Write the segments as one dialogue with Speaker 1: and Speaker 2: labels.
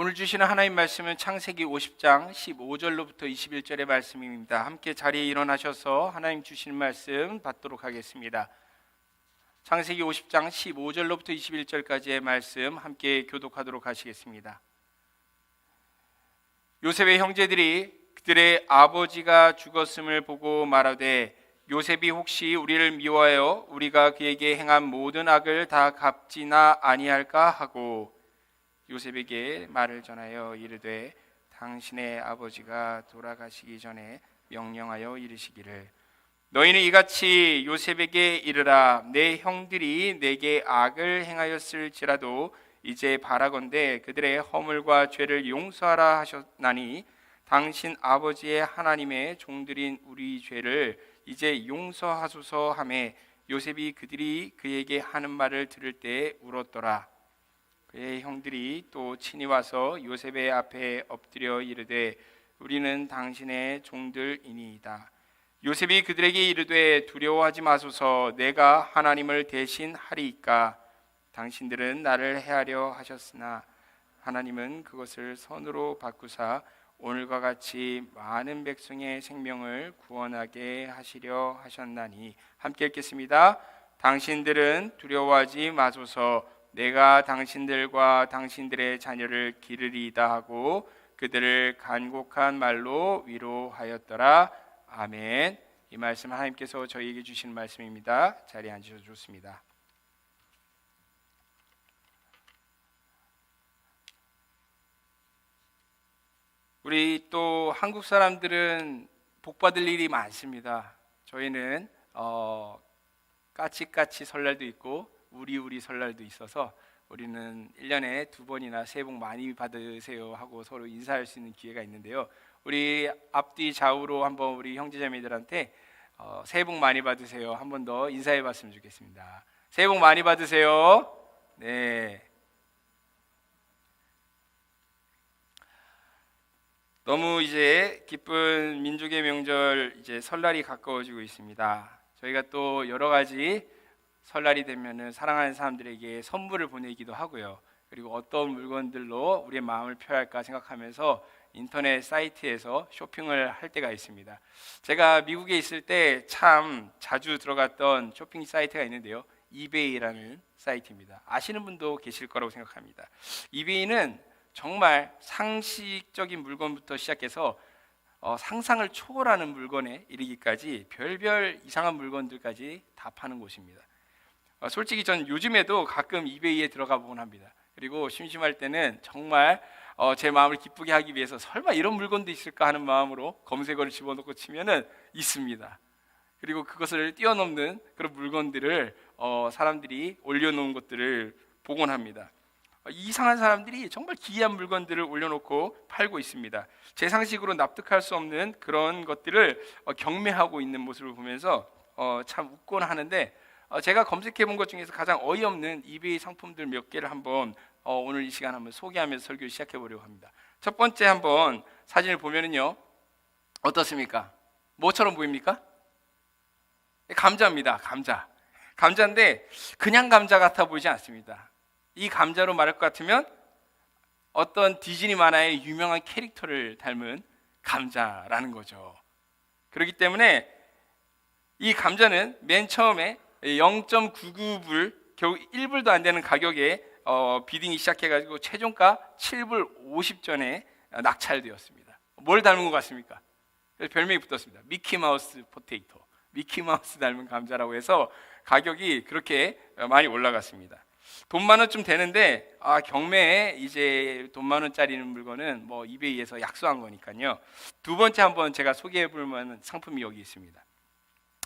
Speaker 1: 오늘 주시는 하나님 말씀은 창세기 50장 15절로부터 21절의 말씀입니다. 함께 자리에 일어나셔서 하나님 주시는 말씀 받도록 하겠습니다. 창세기 50장 15절로부터 21절까지의 말씀 함께 교독하도록 하시겠습니다. 요셉의 형제들이 그들의 아버지가 죽었음을 보고 말하되 요셉이 혹시 우리를 미워하여 우리가 그에게 행한 모든 악을 다 갚지나 아니할까 하고 요셉에게 말을 전하여 이르되 당신의 아버지가 돌아가시기 전에 명령하여 이르시기를 너희는 이같이 요셉에게 이르라 내 형들이 내게 악을 행하였을지라도 이제 바라건대 그들의 허물과 죄를 용서하라 하셨나니 당신 아버지의 하나님의 종들인 우리 죄를 이제 용서하소서 하매 요셉이 그들이 그에게 하는 말을 들을 때 울었더라. 그의 형들이 또 친히 와서 요셉의 앞에 엎드려 이르되 우리는 당신의 종들이니이다. 요셉이 그들에게 이르되 두려워하지 마소서 내가 하나님을 대신하리이까 당신들은 나를 해하려 하셨으나 하나님은 그것을 선으로 바꾸사 오늘과 같이 많은 백성의 생명을 구원하게 하시려 하셨나니 함께 읽겠습니다. 당신들은 두려워하지 마소서 내가 당신들과 당신들의 자녀를 기르리이다 하고 그들을 간곡한 말로 위로하였더라. 아멘. 이 말씀 하나님께서 저희에게 주신 말씀입니다. 자리에 앉으셔도 좋습니다. 우리 또 한국 사람들은 복 받을 일이 많습니다. 저희는 까치까치 설날도 있고 우리 설날도 있어서 우리는 1년에 2번이나 새해 복 많이 받으세요 하고 서로 인사할 수 있는 기회가 있는데요. 우리 앞뒤 좌우로 한번 우리 형제자매들한테 새해 복 많이 받으세요 한 번 더 인사해 봤으면 좋겠습니다. 새해 복 많이 받으세요. 네. 너무 이제 기쁜 민족의 명절 이제 설날이 가까워지고 있습니다. 저희가 또 여러 가지 설날이 되면은 사랑하는 사람들에게 선물을 보내기도 하고요. 그리고 어떤 물건들로 우리의 마음을 표할까 생각하면서 인터넷 사이트에서 쇼핑을 할 때가 있습니다. 제가 미국에 있을 때 참 자주 들어갔던 쇼핑 사이트가 있는데요. 이베이라는 사이트입니다. 아시는 분도 계실 거라고 생각합니다. 이베이는 정말 상식적인 물건부터 시작해서 상상을 초월하는 물건에 이르기까지 별별 이상한 물건들까지 다 파는 곳입니다. 솔직히 전 요즘에도 가끔 이베이에 들어가 보곤 합니다. 그리고 심심할 때는 정말 제 마음을 기쁘게 하기 위해서 설마 이런 물건도 있을까 하는 마음으로 검색어를 집어넣고 치면은 있습니다. 그리고 그것을 뛰어넘는 그런 물건들을 사람들이 올려놓은 것들을 보곤 합니다. 이상한 사람들이 정말 기이한 물건들을 올려놓고 팔고 있습니다. 제 상식으로 납득할 수 없는 그런 것들을 경매하고 있는 모습을 보면서 참 웃곤 하는데 제가 검색해 본 것 중에서 가장 어이없는 이베이 상품들 몇 개를 한번 오늘 이 시간 한번 소개하면서 설교를 시작해 보려고 합니다. 첫 번째 한번 사진을 보면은요 어떻습니까? 뭐처럼 보입니까? 감자입니다. 감자인데 그냥 감자 같아 보이지 않습니다. 이 감자로 말할 것 같으면 어떤 디즈니 만화의 유명한 캐릭터를 닮은 감자라는 거죠. 그렇기 때문에 이 감자는 맨 처음에 0.99불 겨우 1불도 안 되는 가격에 비딩이 시작해가지고 최종가 7불 50전에 낙찰되었습니다. 뭘 닮은 것 같습니까? 그래서 별명이 붙었습니다. 미키마우스 포테이토, 미키마우스 닮은 감자라고 해서 가격이 그렇게 많이 올라갔습니다. 돈 많원쯤 되는데 경매에 이제 돈 많원짜리 물건은 뭐 이베이에서 약소한 거니까요. 두 번째 한번 제가 소개해 볼 만한 상품이 여기 있습니다.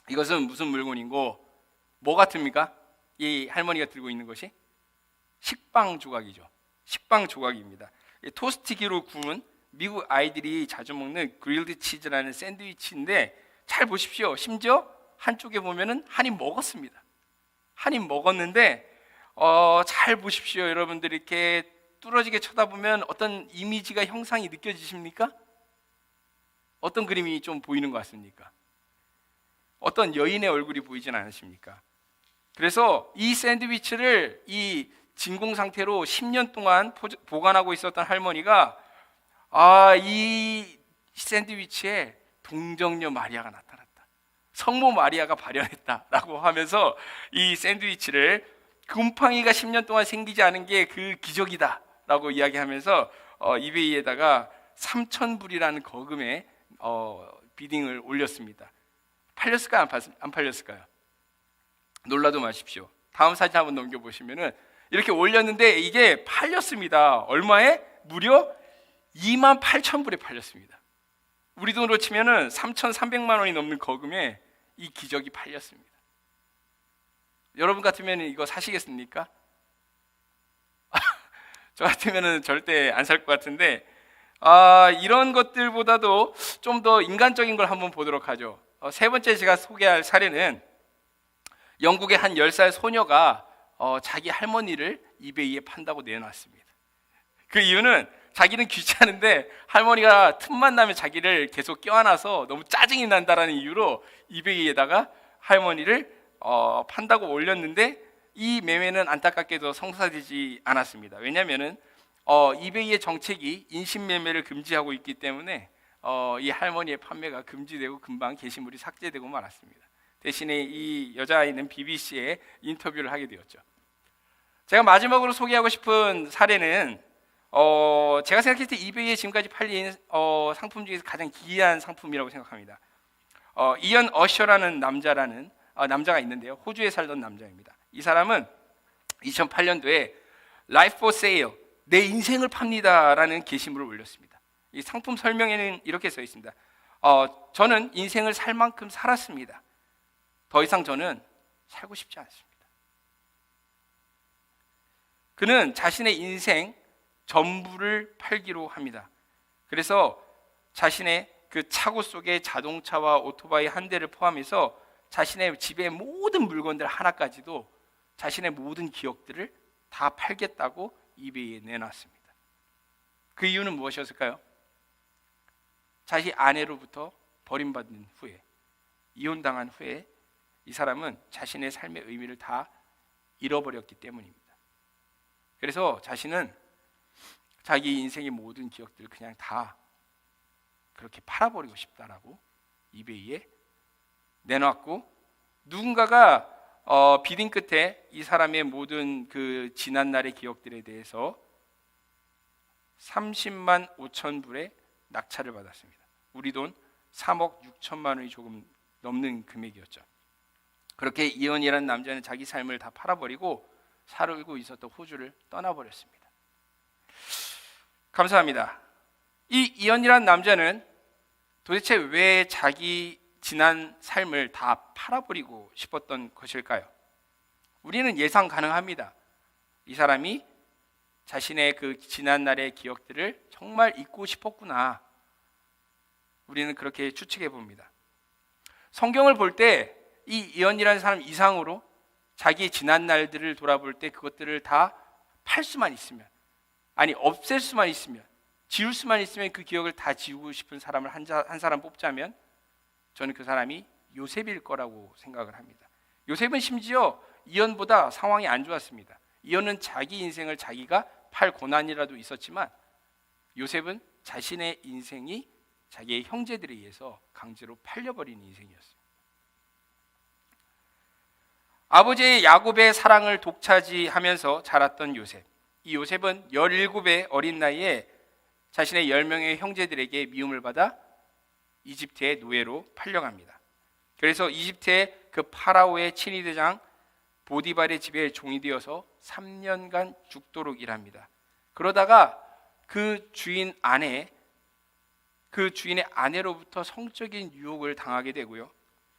Speaker 1: 이것은 무슨 물건이고 뭐 같습니까? 이 할머니가 들고 있는 것이 식빵 조각이죠. 식빵 조각입니다. 토스트기로 구운 미국 아이들이 자주 먹는 그릴드 치즈라는 샌드위치인데 잘 보십시오. 심지어 한쪽에 보면은 한 입 먹었습니다. 한 입 먹었는데 잘 보십시오. 여러분들 이렇게 뚫어지게 쳐다보면 어떤 이미지가 형상이 느껴지십니까? 어떤 그림이 좀 보이는 것 같습니까? 어떤 여인의 얼굴이 보이진 않으십니까? 그래서 이 샌드위치를 이 진공 상태로 10년 동안 보관하고 있었던 할머니가 이 샌드위치에 동정녀 마리아가 나타났다. 성모 마리아가 발현했다라고 하면서 이 샌드위치를 곰팡이가 10년 동안 생기지 않은 게 그 기적이다라고 이야기하면서 이베이에다가 3,000불이라는 거금의 비딩을 올렸습니다. 팔렸을까요? 안 팔렸을까요? 놀라도 마십시오. 다음 사진 한번 넘겨보시면은 이렇게 올렸는데 이게 팔렸습니다. 얼마에? 무려 28,000불에 팔렸습니다. 우리 돈으로 치면은 3,300만 원이 넘는 거금에 이 기적이 팔렸습니다. 여러분 같으면 이거 사시겠습니까? 저 같으면 절대 안 살 것 같은데 이런 것들보다도 좀 더 인간적인 걸 한번 보도록 하죠. 세 번째 제가 소개할 사례는 영국의 한 10살 소녀가 자기 할머니를 이베이에 판다고 내놨습니다. 그 이유는 자기는 귀찮은데 할머니가 틈만 나면 자기를 계속 껴안아서 너무 짜증이 난다라는 이유로 이베이에다가 할머니를 판다고 올렸는데 이 매매는 안타깝게도 성사되지 않았습니다. 왜냐하면은 이베이의 정책이 인신매매를 금지하고 있기 때문에 이 할머니의 판매가 금지되고 금방 게시물이 삭제되고 말았습니다. 대신에 이 여자아이는 BBC에 인터뷰를 하게 되었죠. 제가 마지막으로 소개하고 싶은 사례는 제가 생각했을 때 이베이에 지금까지 팔린 상품 중에서 가장 기이한 상품이라고 생각합니다. 이언 어셔라는 남자가 있는데요. 호주에 살던 남자입니다. 이 사람은 2008년도에 Life for Sale, 내 인생을 팝니다라는 게시물을 올렸습니다. 이 상품 설명에는 이렇게 써 있습니다. 저는 인생을 살 만큼 살았습니다. 더 이상 저는 살고 싶지 않습니다. 그는 자신의 인생 전부를 팔기로 합니다. 그래서 자신의 그 차고 속에 자동차와 오토바이 한 대를 포함해서 자신의 집의 모든 물건들 하나까지도 자신의 모든 기억들을 다 팔겠다고 이베이에 내놨습니다. 그 이유는 무엇이었을까요? 자기 아내로부터 버림받은 후에, 이혼당한 후에 이 사람은 자신의 삶의 의미를 다 잃어버렸기 때문입니다. 그래서 자신은 자기 인생의 모든 기억들을 그냥 다 그렇게 팔아버리고 싶다라고 이베이에 내놨고, 누군가가 비딩 끝에 이 사람의 모든 그 지난 날의 기억들에 대해서 30만 5천 불의 낙찰을 받았습니다. 우리 돈 3억 6천만 원이 조금 넘는 금액이었죠. 그렇게 이언이라는 남자는 자기 삶을 다 팔아버리고 살고 있었던 호주를 떠나버렸습니다. 감사합니다. 이 이언이라는 남자는 도대체 왜 자기 지난 삶을 다 팔아버리고 싶었던 것일까요? 우리는 예상 가능합니다. 이 사람이 자신의 그 지난 날의 기억들을 정말 잊고 싶었구나. 우리는 그렇게 추측해 봅니다. 성경을 볼 때 이 이언이라는 사람 이상으로 자기 지난 날들을 돌아볼 때 그것들을 다 팔 수만 있으면, 아니 없앨 수만 있으면, 지울 수만 있으면 그 기억을 다 지우고 싶은 사람을 한 사람 뽑자면 저는 그 사람이 요셉일 거라고 생각을 합니다. 요셉은 심지어 이언보다 상황이 안 좋았습니다. 이언은 자기 인생을 자기가 팔 고난이라도 있었지만 요셉은 자신의 인생이 자기의 형제들에 의해서 강제로 팔려버린 인생이었습니다. 아버지의 야곱의 사랑을 독차지하면서 자랐던 요셉. 이 요셉은 17의 어린 나이에 자신의 10명의 형제들에게 미움을 받아 이집트의 노예로 팔려갑니다. 그래서 이집트의 그 파라오의 친위대장 보디발의 집에 종이 되어서 3년간 죽도록 일합니다. 그러다가 그 주인의 아내로부터 성적인 유혹을 당하게 되고요.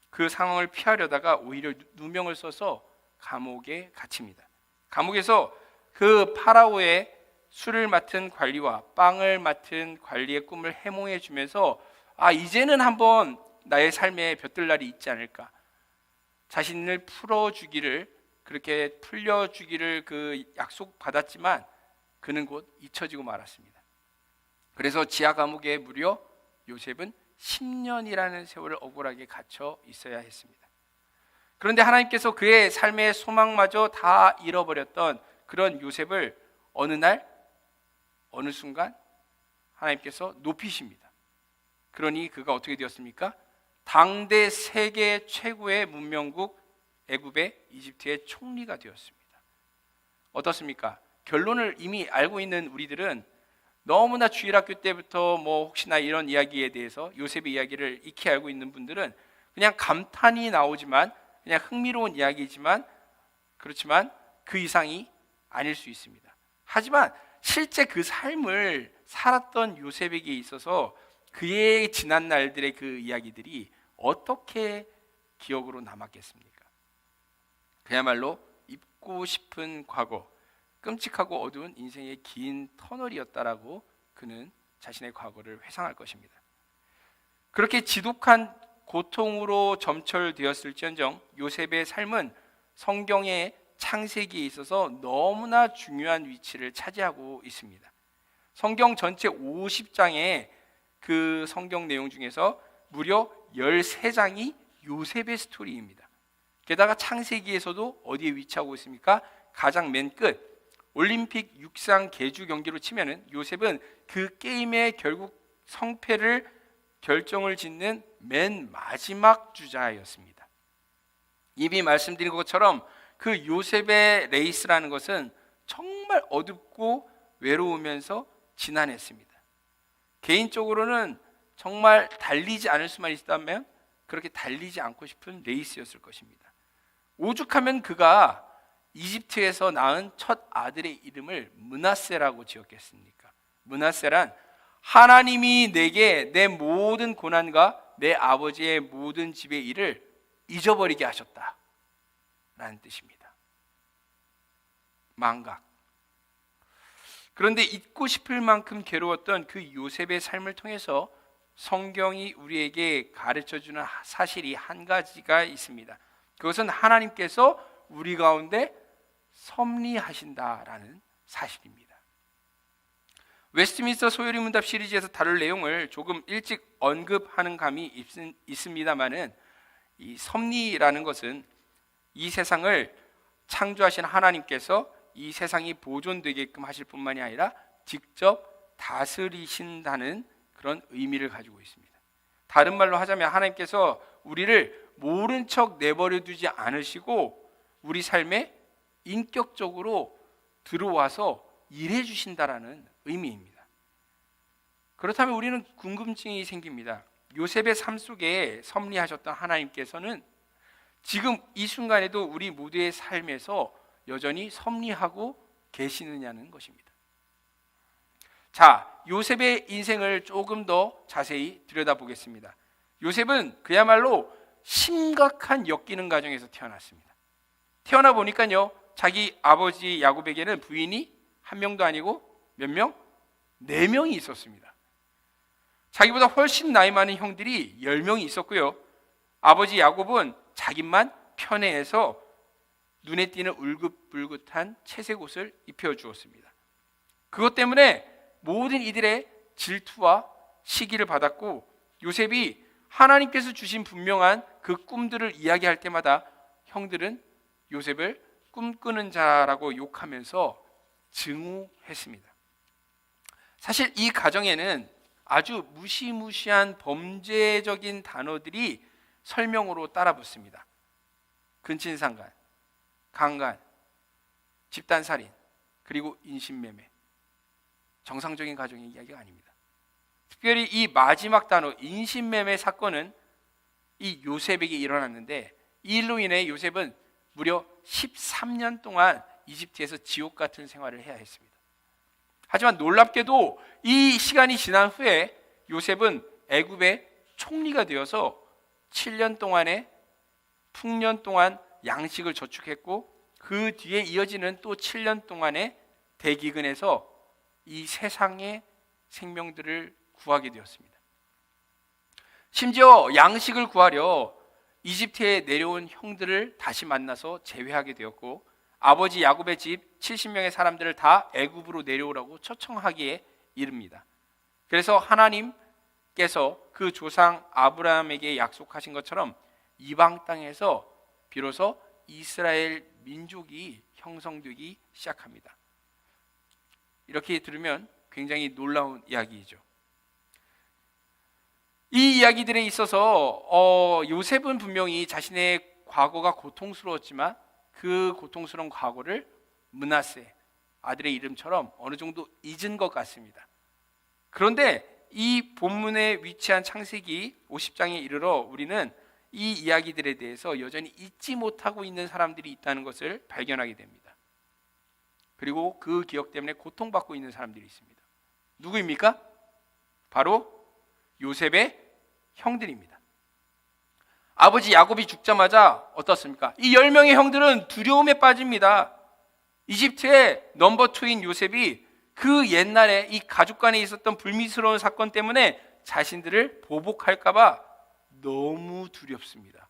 Speaker 1: 그 상황을 피하려다가 오히려 누명을 써서 감옥에 갇힙니다. 감옥에서 그 파라오의 술을 맡은 관리와 빵을 맡은 관리의 꿈을 해몽해 주면서 이제는 한번 나의 삶에 볕들 날이 있지 않을까, 자신을 그렇게 풀려주기를 그 약속 받았지만 그는 곧 잊혀지고 말았습니다. 그래서 지하 감옥에 무려 요셉은 10년이라는 세월을 억울하게 갇혀 있어야 했습니다. 그런데 하나님께서 그의 삶의 소망마저 다 잃어버렸던 그런 요셉을 어느 날 어느 순간 하나님께서 높이십니다. 그러니 그가 어떻게 되었습니까? 당대 세계 최고의 문명국 애굽의 이집트의 총리가 되었습니다. 어떻습니까? 결론을 이미 알고 있는 우리들은 너무나 주일학교 때부터 혹시나 이런 이야기에 대해서 요셉의 이야기를 익히 알고 있는 분들은 그냥 감탄이 나오지만, 그냥 흥미로운 이야기지만, 그렇지만 그 이상이 아닐 수 있습니다. 하지만 실제 그 삶을 살았던 요셉에게 있어서 그의 지난 날들의 그 이야기들이 어떻게 기억으로 남았겠습니까? 그야말로 잊고 싶은 과거, 끔찍하고 어두운 인생의 긴 터널이었다라고 그는 자신의 과거를 회상할 것입니다. 그렇게 지독한 고통으로 점철되었을지언정 요셉의 삶은 성경의 창세기에 있어서 너무나 중요한 위치를 차지하고 있습니다. 성경 전체 50장의 그 성경 내용 중에서 무려 13장이 요셉의 스토리입니다. 게다가 창세기에서도 어디에 위치하고 있습니까? 가장 맨 끝, 올림픽 육상 계주 경기로 치면은 요셉은 그 게임의 결국 성패를 결정을 짓는 맨 마지막 주자였습니다. 이미 말씀드린 것처럼 그 요셉의 레이스라는 것은 정말 어둡고 외로우면서 지난했습니다. 개인적으로는 정말 달리지 않을 수만 있다면 그렇게 달리지 않고 싶은 레이스였을 것입니다. 오죽하면 그가 이집트에서 낳은 첫 아들의 이름을 므낫세라고 지었겠습니까? 므낫세란 하나님이 내게 내 모든 고난과 내 아버지의 모든 집의 일을 잊어버리게 하셨다 라는 뜻입니다. 망각. 그런데 잊고 싶을 만큼 괴로웠던 그 요셉의 삶을 통해서 성경이 우리에게 가르쳐주는 사실이 한 가지가 있습니다. 그것은 하나님께서 우리 가운데 섭리하신다라는 사실입니다. 웨스트민스터 소요리 문답 시리즈에서 다룰 내용을 조금 일찍 언급하는 감이 있습니다만은 이 섭리라는 것은 이 세상을 창조하신 하나님께서 이 세상이 보존되게끔 하실 뿐만이 아니라 직접 다스리신다는 그런 의미를 가지고 있습니다. 다른 말로 하자면 하나님께서 우리를 모른 척 내버려 두지 않으시고 우리 삶에 인격적으로 들어와서 일해 주신다라는 의미입니다. 그렇다면 우리는 궁금증이 생깁니다. 요셉의 삶 속에 섭리하셨던 하나님께서는 지금 이 순간에도 우리 모두의 삶에서 여전히 섭리하고 계시느냐는 것입니다. 자, 요셉의 인생을 조금 더 자세히 들여다보겠습니다. 요셉은 그야말로 심각한 엮이는 가정에서 태어났습니다. 태어나 보니까요, 자기 아버지 야곱에게는 부인이 한 명도 아니고 몇 명? 4명이 있었습니다. 자기보다 훨씬 나이 많은 형들이 10명이 있었고요. 아버지 야곱은 자기만 편애해서 눈에 띄는 울긋불긋한 채색 옷을 입혀주었습니다. 그것 때문에 모든 이들의 질투와 시기를 받았고, 요셉이 하나님께서 주신 분명한 그 꿈들을 이야기할 때마다 형들은 요셉을 꿈꾸는 자라고 욕하면서 증오했습니다. 사실 이 가정에는 아주 무시무시한 범죄적인 단어들이 설명으로 따라붙습니다. 근친상간, 강간, 집단살인, 그리고 인신매매. 정상적인 가정의 이야기가 아닙니다. 특별히 이 마지막 단어 인신매매 사건은 이 요셉에게 일어났는데, 이 일로 인해 요셉은 무려 13년 동안 이집트에서 지옥 같은 생활을 해야 했습니다. 하지만 놀랍게도 이 시간이 지난 후에 요셉은 애굽의 총리가 되어서 7년 동안의 풍년 동안 양식을 저축했고, 그 뒤에 이어지는 또 7년 동안의 대기근에서 이 세상의 생명들을 구하게 되었습니다. 심지어 양식을 구하려 이집트에 내려온 형들을 다시 만나서 재회하게 되었고, 아버지 야곱의 집 70명의 사람들을 다 애굽으로 내려오라고 초청하기에 이릅니다. 그래서 하나님께서 그 조상 아브라함에게 약속하신 것처럼 이방 땅에서 비로소 이스라엘 민족이 형성되기 시작합니다. 이렇게 들으면 굉장히 놀라운 이야기이죠. 이 이야기들에 있어서 요셉은 분명히 자신의 과거가 고통스러웠지만 그 고통스러운 과거를 므낫세 아들의 이름처럼 어느 정도 잊은 것 같습니다. 그런데 이 본문에 위치한 창세기 50장에 이르러 우리는 이 이야기들에 대해서 여전히 잊지 못하고 있는 사람들이 있다는 것을 발견하게 됩니다. 그리고 그 기억 때문에 고통받고 있는 사람들이 있습니다. 누구입니까? 바로 요셉의 형들입니다. 아버지 야곱이 죽자마자 어떻습니까? 이 10명의 형들은 두려움에 빠집니다. 이집트의 넘버 2인 요셉이 그 옛날에 이 가족 간에 있었던 불미스러운 사건 때문에 자신들을 보복할까 봐 너무 두렵습니다.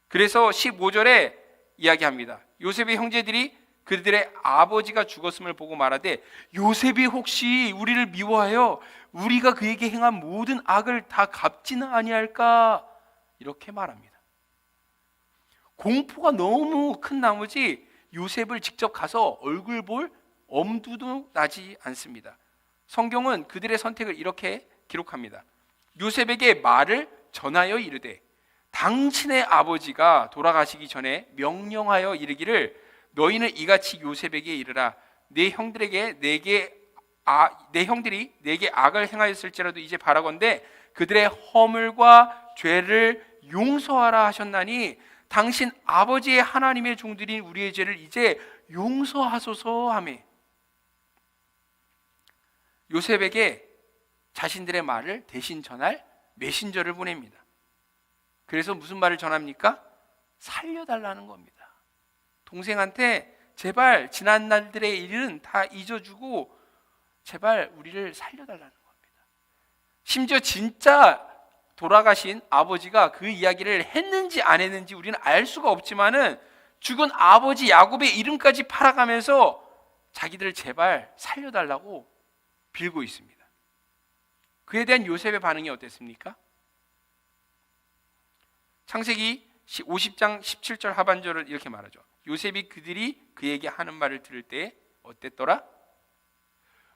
Speaker 1: 그래서 15절에 이야기합니다. 요셉의 형제들이 그들의 아버지가 죽었음을 보고 말하되 요셉이 혹시 우리를 미워하여 우리가 그에게 행한 모든 악을 다 갚지는 아니할까? 이렇게 말합니다. 공포가 너무 큰 나머지 요셉을 직접 가서 얼굴 볼 엄두도 나지 않습니다. 성경은 그들의 선택을 이렇게 기록합니다. 요셉에게 말을 전하여 이르되 당신의 아버지가 돌아가시기 전에 명령하여 이르기를 너희는 이같이 요셉에게 이르라 내 형들이 내게 악을 행하였을지라도 이제 바라건대 그들의 허물과 죄를 용서하라 하셨나니 당신 아버지의 하나님의 종들인 우리의 죄를 이제 용서하소서 하며 요셉에게 자신들의 말을 대신 전할 메신저를 보냅니다. 그래서 무슨 말을 전합니까? 살려달라는 겁니다. 동생한테 제발 지난 날들의 일은 다 잊어주고 제발 우리를 살려달라는 겁니다. 심지어 진짜 돌아가신 아버지가 그 이야기를 했는지 안 했는지 우리는 알 수가 없지만은 죽은 아버지 야곱의 이름까지 팔아가면서 자기들을 제발 살려달라고 빌고 있습니다. 그에 대한 요셉의 반응이 어땠습니까? 창세기 50장 17절 하반절을 이렇게 말하죠. 요셉이 그들이 그에게 하는 말을 들을 때 어땠더라?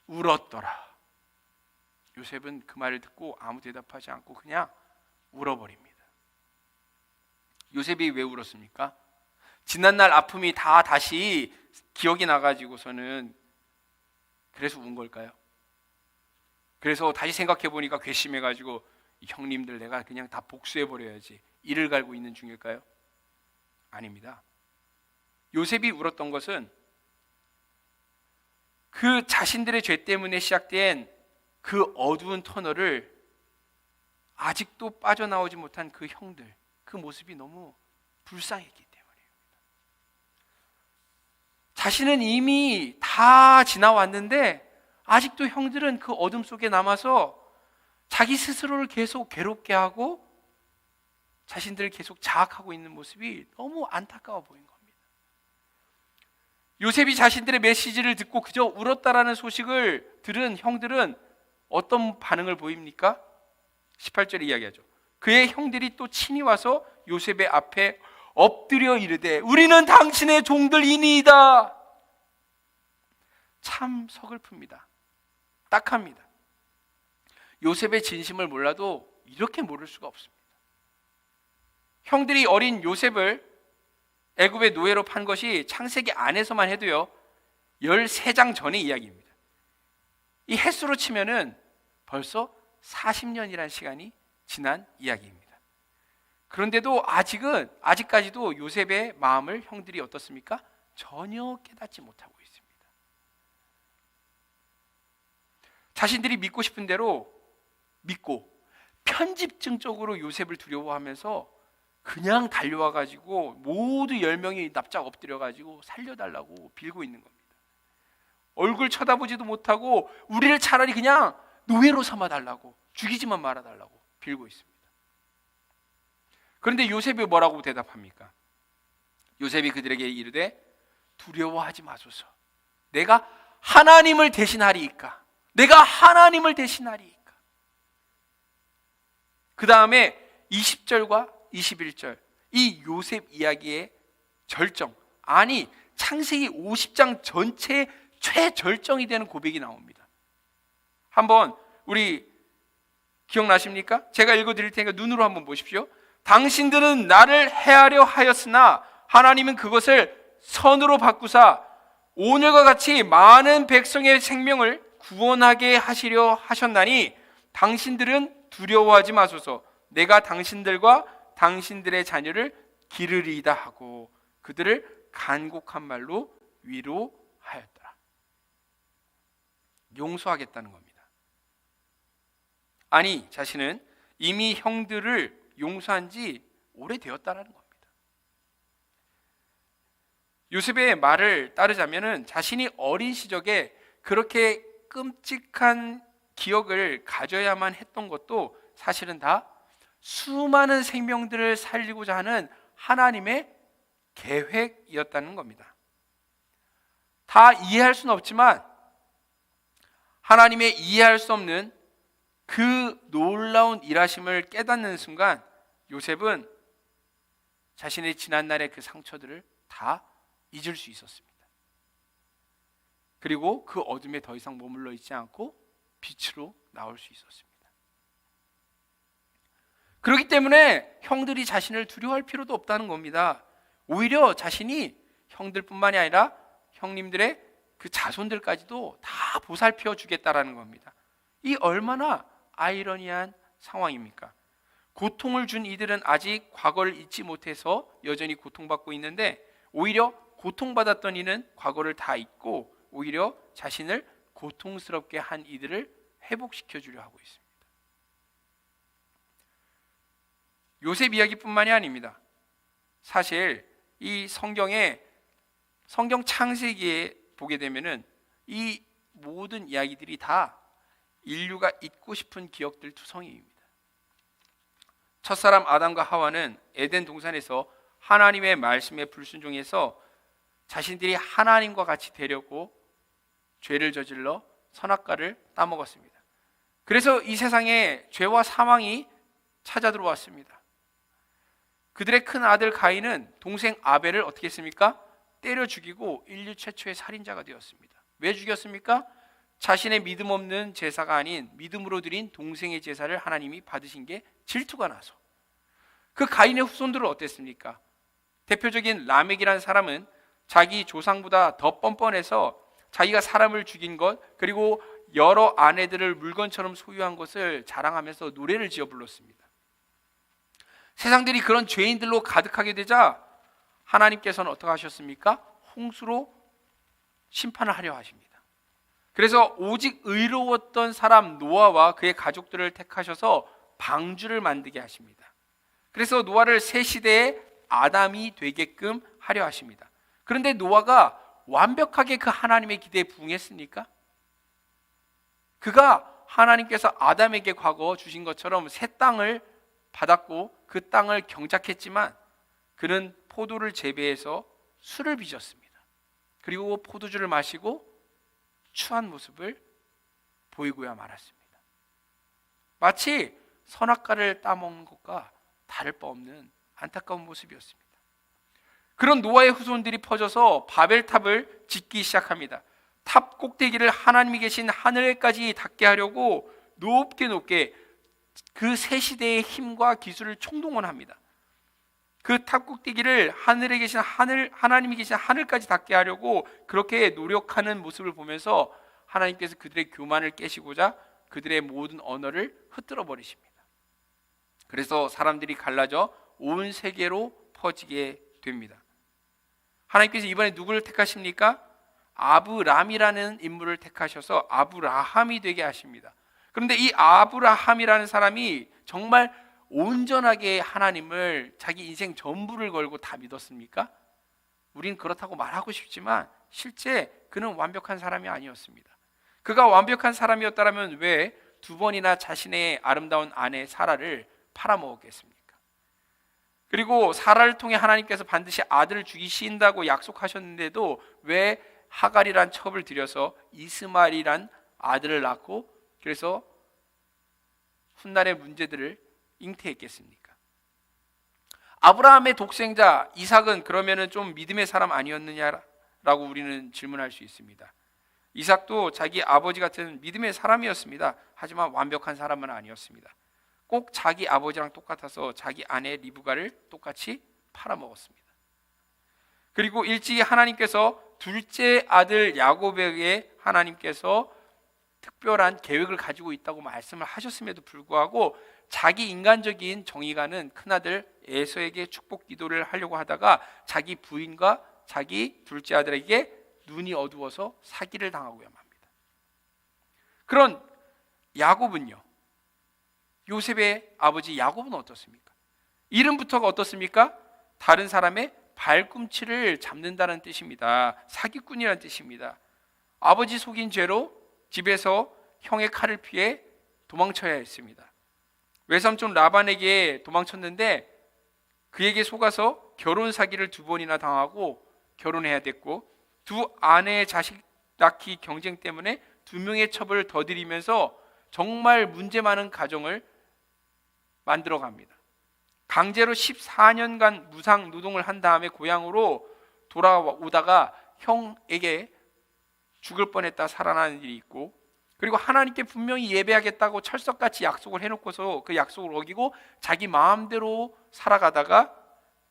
Speaker 1: 울었더라. 요셉은 그 말을 듣고 아무 대답하지 않고 그냥 울어버립니다. 요셉이 왜 울었습니까? 지난날 아픔이 다 다시 기억이 나가지고서는 그래서 운 걸까요? 그래서 다시 생각해 보니까 괘씸해가지고 형님들 내가 그냥 다 복수해버려야지 이를 갈고 있는 중일까요? 아닙니다. 요셉이 울었던 것은 그 자신들의 죄 때문에 시작된 그 어두운 터널을 아직도 빠져나오지 못한 그 형들, 그 모습이 너무 불쌍했기 때문입니다. 자신은 이미 다 지나왔는데 아직도 형들은 그 어둠 속에 남아서 자기 스스로를 계속 괴롭게 하고 자신들을 계속 자학하고 있는 모습이 너무 안타까워 보인 겁니다. 요셉이 자신들의 메시지를 듣고 그저 울었다라는 소식을 들은 형들은 어떤 반응을 보입니까? 18절에 이야기하죠. 그의 형들이 또 친히 와서 요셉의 앞에 엎드려 이르되 우리는 당신의 종들이니이다. 참 서글픕니다. 딱합니다. 요셉의 진심을 몰라도 이렇게 모를 수가 없습니다. 형들이 어린 요셉을 애굽의 노예로 판 것이 창세기 안에서만 해도요 13장 전의 이야기입니다. 이 횟수로 치면은 벌써 40년이라는 시간이 지난 이야기입니다. 그런데도 아직까지도 요셉의 마음을 형들이 어떻습니까? 전혀 깨닫지 못하고 있습니다. 자신들이 믿고 싶은 대로 믿고 편집증적으로 요셉을 두려워하면서 그냥 달려와가지고 모두 10명이 납작 엎드려가지고 살려달라고 빌고 있는 겁니다. 얼굴 쳐다보지도 못하고 우리를 차라리 그냥 노예로 삼아달라고, 죽이지만 말아달라고 빌고 있습니다. 그런데 요셉이 뭐라고 대답합니까? 요셉이 그들에게 이르되 두려워하지 마소서. 내가 하나님을 대신하리이까. 내가 하나님을 대신하리이까. 그 다음에 20절과 21절 이 요셉 이야기의 절정, 아니 창세기 50장 전체의 최절정이 되는 고백이 나옵니다. 한번 우리 기억나십니까? 제가 읽어드릴 테니까 눈으로 한번 보십시오. 당신들은 나를 해하려 하였으나 하나님은 그것을 선으로 바꾸사 오늘과 같이 많은 백성의 생명을 구원하게 하시려 하셨나니 당신들은 두려워하지 마소서. 내가 당신들과 당신들의 자녀를 기르리이다 하고 그들을 간곡한 말로 위로하였더라. 용서하겠다는 겁니다. 아니, 자신은 이미 형들을 용서한 지 오래되었다는 겁니다. 요셉의 말을 따르자면 자신이 어린 시절에 그렇게 끔찍한 기억을 가져야만 했던 것도 사실은 다 수많은 생명들을 살리고자 하는 하나님의 계획이었다는 겁니다. 다 이해할 수는 없지만 하나님의 이해할 수 없는 그 놀라운 일하심을 깨닫는 순간 요셉은 자신의 지난날의 그 상처들을 다 잊을 수 있었습니다. 그리고 그 어둠에 더 이상 머물러 있지 않고 빛으로 나올 수 있었습니다. 그렇기 때문에 형들이 자신을 두려워할 필요도 없다는 겁니다. 오히려 자신이 형들뿐만이 아니라 형님들의 그 자손들까지도 다 보살펴 주겠다라는 겁니다. 이 얼마나 아이러니한 상황입니까? 고통을 준 이들은 아직 과거를 잊지 못해서 여전히 고통받고 있는데 오히려 고통받았던 이는 과거를 다 잊고 오히려 자신을 고통스럽게 한 이들을 회복시켜 주려 하고 있습니다. 요셉 이야기뿐만이 아닙니다. 사실 이 성경 창세기에 보게 되면은 이 모든 이야기들이 다 인류가 잊고 싶은 기억들 투성이입니다. 첫사람 아담과 하와는 에덴 동산에서 하나님의 말씀에 불순종해서 자신들이 하나님과 같이 되려고 죄를 저질러 선악과를 따먹었습니다. 그래서 이 세상에 죄와 사망이 찾아 들어왔습니다. 그들의 큰 아들 가인은 동생 아벨을 어떻게 했습니까? 때려 죽이고 인류 최초의 살인자가 되었습니다. 왜 죽였습니까? 자신의 믿음 없는 제사가 아닌 믿음으로 드린 동생의 제사를 하나님이 받으신 게 질투가 나서. 그 가인의 후손들은 어땠습니까? 대표적인 라멕이라는 사람은 자기 조상보다 더 뻔뻔해서 자기가 사람을 죽인 것 그리고 여러 아내들을 물건처럼 소유한 것을 자랑하면서 노래를 지어 불렀습니다. 세상들이 그런 죄인들로 가득하게 되자 하나님께서는 어떻게 하셨습니까? 홍수로 심판을 하려 하십니다. 그래서 오직 의로웠던 사람 노아와 그의 가족들을 택하셔서 방주를 만들게 하십니다. 그래서 노아를 새 시대의 아담이 되게끔 하려 하십니다. 그런데 노아가 완벽하게 그 하나님의 기대에 부응했습니까? 그가 하나님께서 아담에게 과거 주신 것처럼 새 땅을 받았고 그 땅을 경작했지만 그는 포도를 재배해서 술을 빚었습니다. 그리고 포도주를 마시고 추한 모습을 보이고야 말았습니다. 마치 선악과를 따먹는 것과 다를 바 없는 안타까운 모습이었습니다. 그런 노아의 후손들이 퍼져서 바벨탑을 짓기 시작합니다. 탑 꼭대기를 하나님이 계신 하늘까지 닿게 하려고 높게 그 새 시대의 힘과 기술을 총동원합니다. 그 탑 꼭대기를 하나님이 계신 하늘까지 닿게 하려고 그렇게 노력하는 모습을 보면서 하나님께서 그들의 교만을 깨시고자 그들의 모든 언어를 흩뜨러 버리십니다. 그래서 사람들이 갈라져 온 세계로 퍼지게 됩니다. 하나님께서 이번에 누구를 택하십니까? 아브람이라는 인물을 택하셔서 아브라함이 되게 하십니다. 그런데 이 아브라함이라는 사람이 정말 온전하게 하나님을 자기 인생 전부를 걸고 다 믿었습니까? 우린 그렇다고 말하고 싶지만 실제 그는 완벽한 사람이 아니었습니다. 그가 완벽한 사람이었다면 왜 2번이나 자신의 아름다운 아내 사라를 팔아먹었겠습니까? 그리고 사라를 통해 하나님께서 반드시 아들을 죽이신다고 약속하셨는데도 왜 하갈이란 첩을 들여서 이스마엘이란 아들을 낳고 그래서 훗날의 문제들을 잉태했겠습니까? 아브라함의 독생자 이삭은 그러면은 좀 믿음의 사람 아니었느냐? 라고 우리는 질문할 수 있습니다. 이삭도 자기 아버지 같은 믿음의 사람이었습니다. 하지만 완벽한 사람은 아니었습니다. 꼭 자기 아버지랑 똑같아서 자기 아내 리브가를 똑같이 팔아먹었습니다. 그리고 일찍이 하나님께서 둘째 아들 야곱에게 하나님께서 특별한 계획을 가지고 있다고 말씀을 하셨음에도 불구하고 자기 인간적인 정의가는 큰아들 에서에게 축복 기도를 하려고 하다가 자기 부인과 자기 둘째 아들에게 눈이 어두워서 사기를 당하고야 맙니다. 그런 야곱은요, 요셉의 아버지 야곱은 어떻습니까? 이름부터가 어떻습니까? 다른 사람의 발꿈치를 잡는다는 뜻입니다. 사기꾼이라는 뜻입니다. 아버지 속인 죄로 집에서 형의 칼을 피해 도망쳐야 했습니다. 외삼촌 라반에게 도망쳤는데 그에게 속아서 결혼 사기를 2번이나 당하고 결혼해야 됐고, 두 아내의 자식 낳기 경쟁 때문에 2명의 첩을 더 들이면서 정말 문제 많은 가정을 만들어 갑니다. 강제로 14년간 무상 노동을 한 다음에 고향으로 돌아오다가 형에게 죽을 뻔했다 살아나는 일이 있고, 그리고 하나님께 분명히 예배하겠다고 철석같이 약속을 해놓고서 그 약속을 어기고 자기 마음대로 살아가다가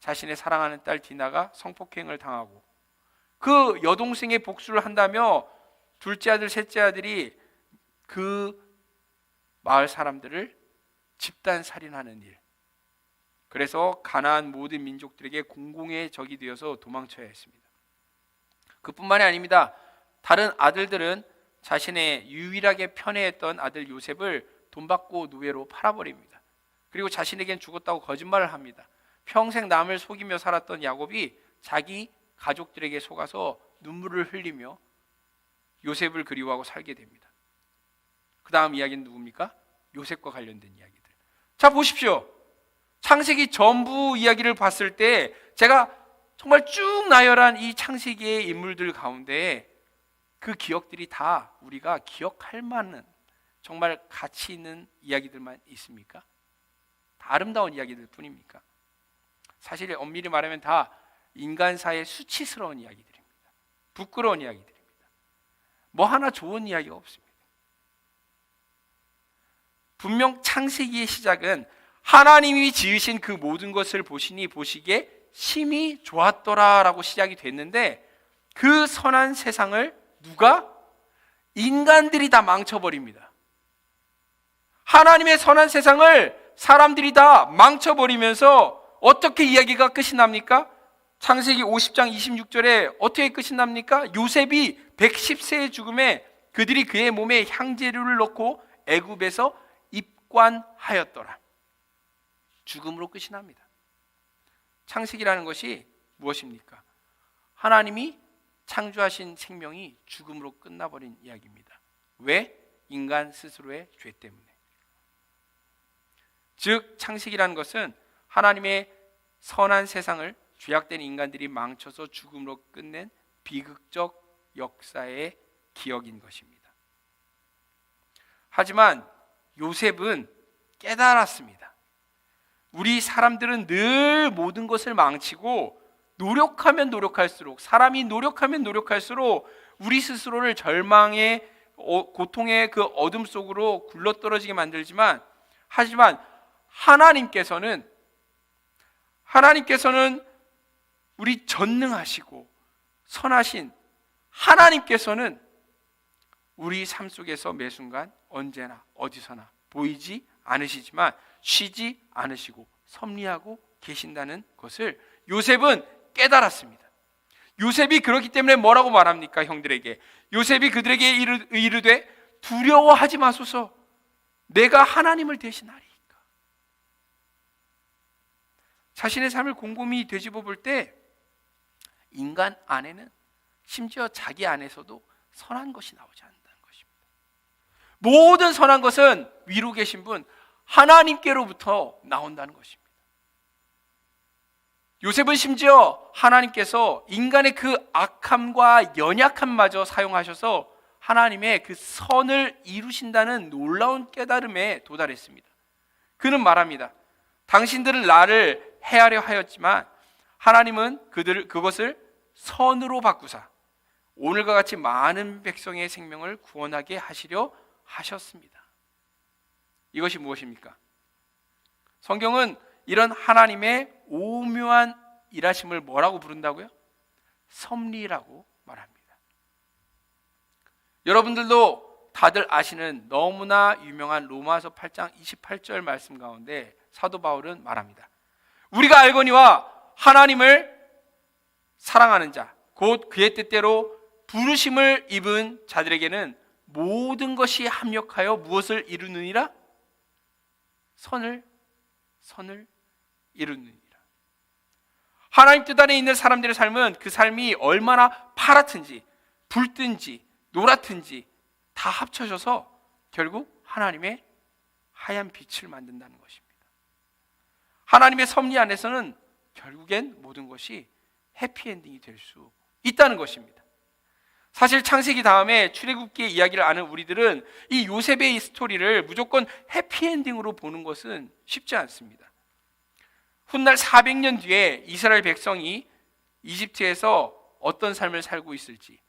Speaker 1: 자신의 사랑하는 딸 디나가 성폭행을 당하고, 그 여동생의 복수를 한다며 둘째 아들 셋째 아들이 그 마을 사람들을 집단 살인하는 일, 그래서 가나안 모든 민족들에게 공공의 적이 되어서 도망쳐야 했습니다. 그뿐만이 아닙니다. 다른 아들들은 자신의 유일하게 편애했던 아들 요셉을 돈 받고 노예로 팔아버립니다. 그리고 자신에겐 죽었다고 거짓말을 합니다. 평생 남을 속이며 살았던 야곱이 자기 가족들에게 속아서 눈물을 흘리며 요셉을 그리워하고 살게 됩니다. 그 다음 이야기는 누굽니까? 요셉과 관련된 이야기들. 자, 보십시오. 창세기 전부 이야기를 봤을 때 제가 정말 쭉 나열한 이 창세기의 인물들 가운데 그 기억들이 다 우리가 기억할 만한 정말 가치 있는 이야기들만 있습니까? 다 아름다운 이야기들 뿐입니까? 사실 엄밀히 말하면 다 인간사의 수치스러운 이야기들입니다. 부끄러운 이야기들입니다. 뭐 하나 좋은 이야기가 없습니다. 분명 창세기의 시작은 하나님이 지으신 그 모든 것을 보시니 보시기에 심히 좋았더라라고 시작이 됐는데, 그 선한 세상을 누가? 인간들이 다 망쳐버립니다. 하나님의 선한 세상을 사람들이 다 망쳐버리면서 어떻게 이야기가 끝이 납니까? 창세기 50장 26절에 어떻게 끝이 납니까? 요셉이 110세의 죽음에 그들이 그의 몸에 향재료를 넣고 애굽에서 입관하였더라. 죽음으로 끝이 납니다. 창세기라는 것이 무엇입니까? 하나님이 창조하신 생명이 죽음으로 끝나버린 이야기입니다. 왜? 인간 스스로의 죄 때문에. 즉 창세기라는 것은 하나님의 선한 세상을 죄악된 인간들이 망쳐서 죽음으로 끝낸 비극적 역사의 기억인 것입니다. 하지만 요셉은 깨달았습니다. 우리 사람들은 늘 모든 것을 망치고 노력하면 노력할수록, 사람이 노력하면 노력할수록 우리 스스로를 절망의 고통의 그 어둠 속으로 굴러떨어지게 만들지만, 하지만 하나님께서는 우리 전능하시고 선하신 하나님께서는 우리 삶 속에서 매 순간 언제나 어디서나 보이지 않으시지만 쉬지 않으시고 섭리하고 계신다는 것을 요셉은 깨달았습니다. 요셉이 그렇기 때문에 뭐라고 말합니까? 형들에게, 요셉이 그들에게 이르되 두려워하지 마소서, 내가 하나님을 대신하리이까. 자신의 삶을 곰곰이 되짚어 볼 때 인간 안에는, 심지어 자기 안에서도 선한 것이 나오지 않는다는 것입니다. 모든 선한 것은 위로 계신 분 하나님께로부터 나온다는 것입니다. 요셉은 심지어 하나님께서 인간의 그 악함과 연약함마저 사용하셔서 하나님의 그 선을 이루신다는 놀라운 깨달음에 도달했습니다. 그는 말합니다. 당신들은 나를 해하려 하였지만 하나님은 그것을 선으로 바꾸사 오늘과 같이 많은 백성의 생명을 구원하게 하시려 하셨습니다. 이것이 무엇입니까? 성경은 이런 하나님의 오묘한 일하심을 뭐라고 부른다고요? 섭리라고 말합니다. 여러분들도 다들 아시는 너무나 유명한 로마서 8장 28절 말씀 가운데 사도 바울은 말합니다. 우리가 알거니와 하나님을 사랑하는 자, 곧 그의 뜻대로 부르심을 입은 자들에게는 모든 것이 합력하여 무엇을 이루느니라? 선을 이루느니라. 하나님 뜻 안에 있는 사람들의 삶은 그 삶이 얼마나 파랗든지 붉든지 노랗든지 다 합쳐져서 결국 하나님의 하얀 빛을 만든다는 것입니다. 하나님의 섭리 안에서는 결국엔 모든 것이 해피엔딩이 될 수 있다는 것입니다. 사실 창세기 다음에 출애굽기의 이야기를 아는 우리들은 이 요셉의 이 스토리를 무조건 해피엔딩으로 보는 것은 쉽지 않습니다. 훗날 400년 뒤에 이스라엘 백성이 이집트에서 어떤 삶을 살고 있을지,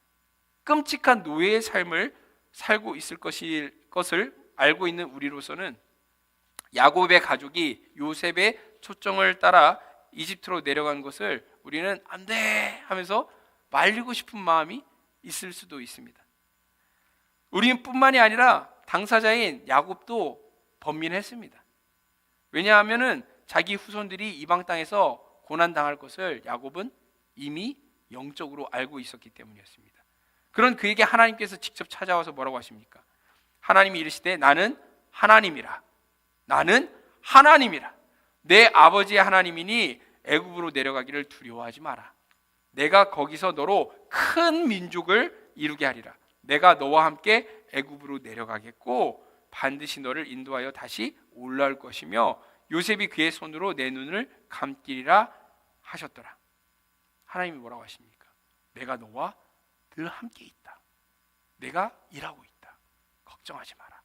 Speaker 1: 끔찍한 노예의 삶을 살고 있을 것을 알고 있는 우리로서는 야곱의 가족이 요셉의 초청을 따라 이집트로 내려간 것을 우리는 안 돼 하면서 말리고 싶은 마음이 있을 수도 있습니다. 우리는 뿐만이 아니라 당사자인 야곱도 번민했습니다. 왜냐하면 자기 후손들이 이방 땅에서 고난당할 것을 야곱은 이미 영적으로 알고 있었기 때문이었습니다. 그런 그에게 하나님께서 직접 찾아와서 뭐라고 하십니까? 하나님이 이르시되 나는 하나님이라. 나는 하나님이라. 내 아버지의 하나님이니 애굽으로 내려가기를 두려워하지 마라. 내가 거기서 너로 큰 민족을 이루게 하리라. 내가 너와 함께 애굽으로 내려가겠고 반드시 너를 인도하여 다시 올라올 것이며 요셉이 그의 손으로 내 눈을 감기리라 하셨더라. 하나님이 뭐라고 하십니까? 내가 너와 늘 함께 있다. 내가 일하고 있다. 걱정하지 마라.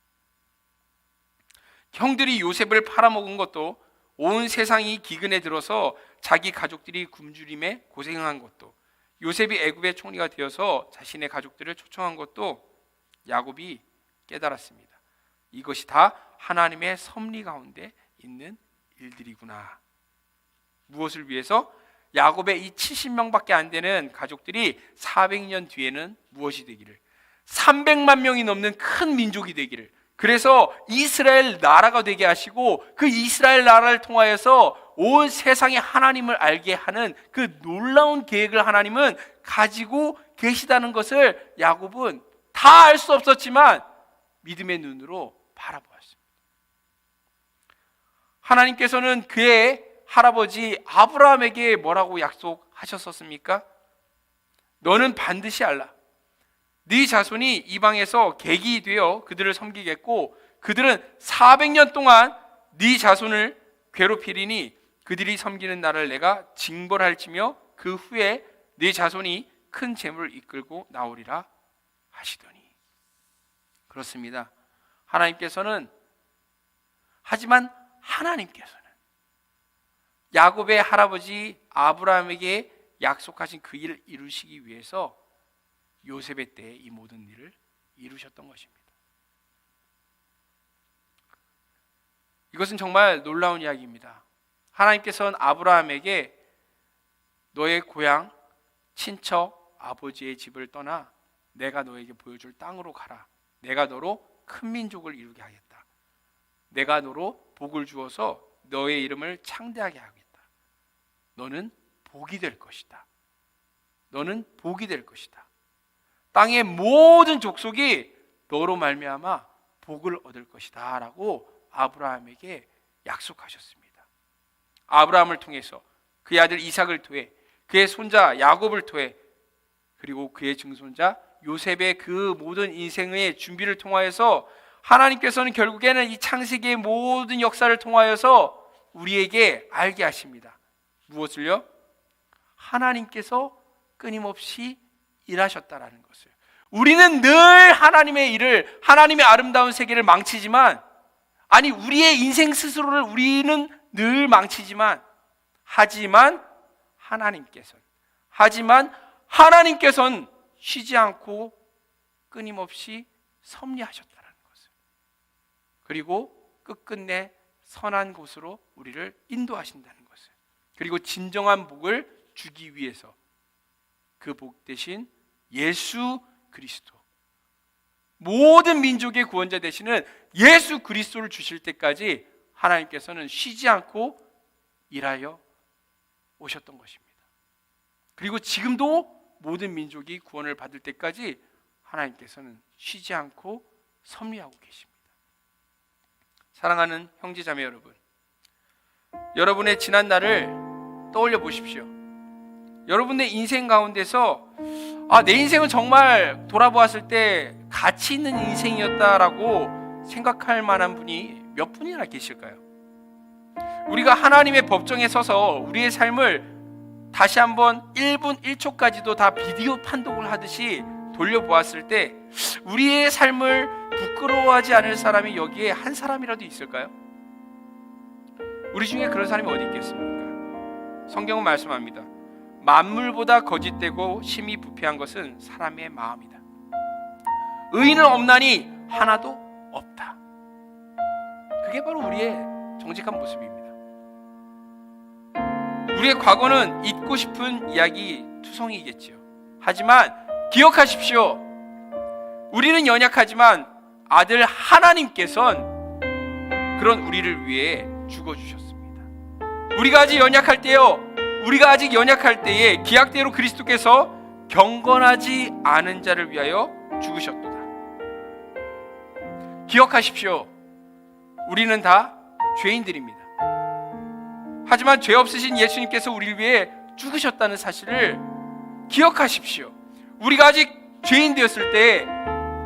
Speaker 1: 형들이 요셉을 팔아먹은 것도, 온 세상이 기근에 들어서 자기 가족들이 굶주림에 고생한 것도, 요셉이 애굽의 총리가 되어서 자신의 가족들을 초청한 것도 야곱이 깨달았습니다. 이것이 다 하나님의 섭리 가운데 있는 일들이구나. 무엇을 위해서? 야곱의 이 70명밖에 안 되는 가족들이 400년 뒤에는 무엇이 되기를? 300만 명이 넘는 큰 민족이 되기를, 그래서 이스라엘 나라가 되게 하시고 그 이스라엘 나라를 통하여서 온 세상에 하나님을 알게 하는 그 놀라운 계획을 하나님은 가지고 계시다는 것을 야곱은 다 알 수 없었지만 믿음의 눈으로 바라보았습니다. 하나님께서는 그의 할아버지 아브라함에게 뭐라고 약속하셨었습니까? 너는 반드시 알라. 네 자손이 이방에서 객이 되어 그들을 섬기겠고 그들은 400년 동안 네 자손을 괴롭히리니 그들이 섬기는 나라를 내가 징벌할지며 그 후에 네 자손이 큰 재물을 이끌고 나오리라 하시더니. 그렇습니다. 하지만 하나님께서는 야곱의 할아버지 아브라함에게 약속하신 그 일을 이루시기 위해서 요셉의 때에 이 모든 일을 이루셨던 것입니다. 이것은 정말 놀라운 이야기입니다. 하나님께서는 아브라함에게 너의 고향, 친척, 아버지의 집을 떠나 내가 너에게 보여줄 땅으로 가라. 내가 너로 큰 민족을 이루게 하겠다. 내가 너로 복을 주어서 너의 이름을 창대하게 하겠다. 너는 복이 될 것이다. 너는 복이 될 것이다. 땅의 모든 족속이 너로 말미암아 복을 얻을 것이다 라고 아브라함에게 약속하셨습니다. 아브라함을 통해서 그의 아들 이삭을 통해 그의 손자 야곱을 통해 그리고 그의 증손자 요셉의 그 모든 인생의 준비를 통하여서 하나님께서는 결국에는 이 창세기의 모든 역사를 통하여서 우리에게 알게 하십니다. 무엇을요? 하나님께서 끊임없이 일하셨다라는 것을. 우리는 늘 하나님의 일을, 하나님의 아름다운 세계를 망치지만, 아니 우리의 인생 스스로를 우리는 늘 망치지만, 하지만 하나님께서는 쉬지 않고 끊임없이 섭리하셨다는 것을, 그리고 끝끝내 선한 곳으로 우리를 인도하신다는 것을, 그리고 진정한 복을 주기 위해서 그 복 대신 예수 그리스도, 모든 민족의 구원자 되시는 예수 그리스도를 주실 때까지 하나님께서는 쉬지 않고 일하여 오셨던 것입니다. 그리고 지금도 모든 민족이 구원을 받을 때까지 하나님께서는 쉬지 않고 섭리하고 계십니다. 사랑하는 형제자매 여러분, 여러분의 지난 날을 떠올려 보십시오. 여러분의 인생 가운데서 내 인생은 정말 돌아보았을 때 가치 있는 인생이었다라고 생각할 만한 분이 몇 분이나 계실까요? 우리가 하나님의 법정에 서서 우리의 삶을 다시 한번 1분 1초까지도 다 비디오 판독을 하듯이 돌려보았을 때 우리의 삶을 부끄러워하지 않을 사람이 여기에 한 사람이라도 있을까요? 우리 중에 그런 사람이 어디 있겠습니까? 성경은 말씀합니다. 만물보다 거짓되고 심히 부패한 것은 사람의 마음이다. 의인은 없나니 하나도 없다. 그게 바로 우리의 정직한 모습입니다. 우리의 과거는 잊고 싶은 이야기 투성이겠지요. 하지만 기억하십시오. 우리는 연약하지만 아들 하나님께서는 그런 우리를 위해 죽어주셨습니다. 우리가 아직 연약할 때에 기약대로 그리스도께서 경건하지 않은 자를 위하여 죽으셨도다. 기억하십시오. 우리는 다 죄인들입니다. 하지만 죄 없으신 예수님께서 우리를 위해 죽으셨다는 사실을 기억하십시오. 우리가 아직 죄인 되었을 때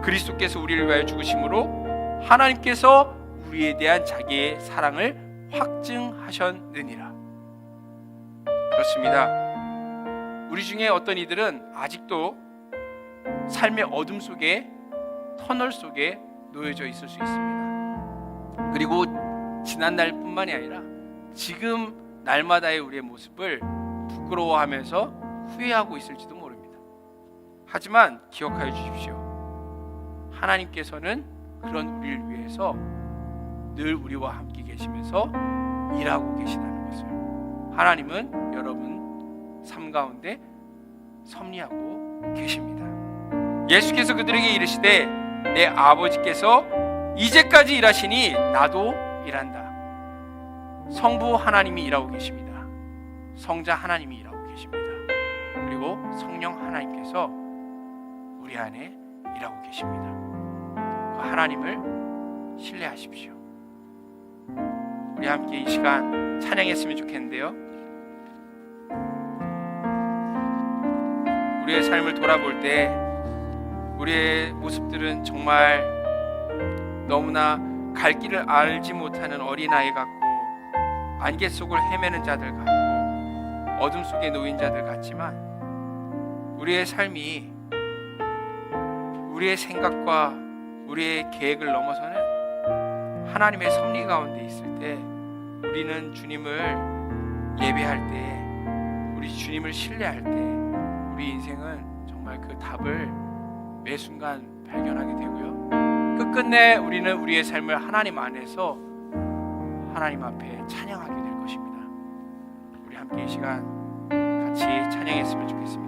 Speaker 1: 그리스도께서 우리를 위하여 죽으심으로 하나님께서 우리에 대한 자기의 사랑을 확증하셨느니라. 그렇습니다. 우리 중에 어떤 이들은 아직도 삶의 어둠 속에, 터널 속에 놓여져 있을 수 있습니다. 그리고 지난 날뿐만이 아니라 지금 날마다의 우리의 모습을 부끄러워하면서 후회하고 있을지도 모릅니다. 하지만 기억하여 주십시오. 하나님께서는 그런 우리를 위해서 늘 우리와 함께 계시면서 일하고 계시다는 것을, 하나님은 여러분 삶 가운데 섭리하고 계십니다. 예수께서 그들에게 이르시되 내 아버지께서 이제까지 일하시니 나도 일한다. 성부 하나님이 일하고 계십니다. 성자 하나님이 일하고 계십니다. 그리고 성령 하나님께서 우리 안에 일하고 계십니다. 그 하나님을 신뢰하십시오. 우리 함께 이 시간 찬양했으면 좋겠는데요. 우리의 삶을 돌아볼 때 우리의 모습들은 정말 너무나 갈 길을 알지 못하는 어린아이 같고 안개 속을 헤매는 자들 같고 어둠 속에 놓인 자들 같지만 우리의 삶이 우리의 생각과 우리의 계획을 넘어서는 하나님의 섭리 가운데 있을 때 우리는 주님을 예배할 때, 우리 주님을 신뢰할 때 우리 인생은 정말 그 답을 매 순간 발견하게 되고요. 끝끝내 우리는 우리의 삶을 하나님 안에서 하나님 앞에 찬양하게 될 것입니다. 우리 함께 이 시간 같이 찬양했으면 좋겠습니다.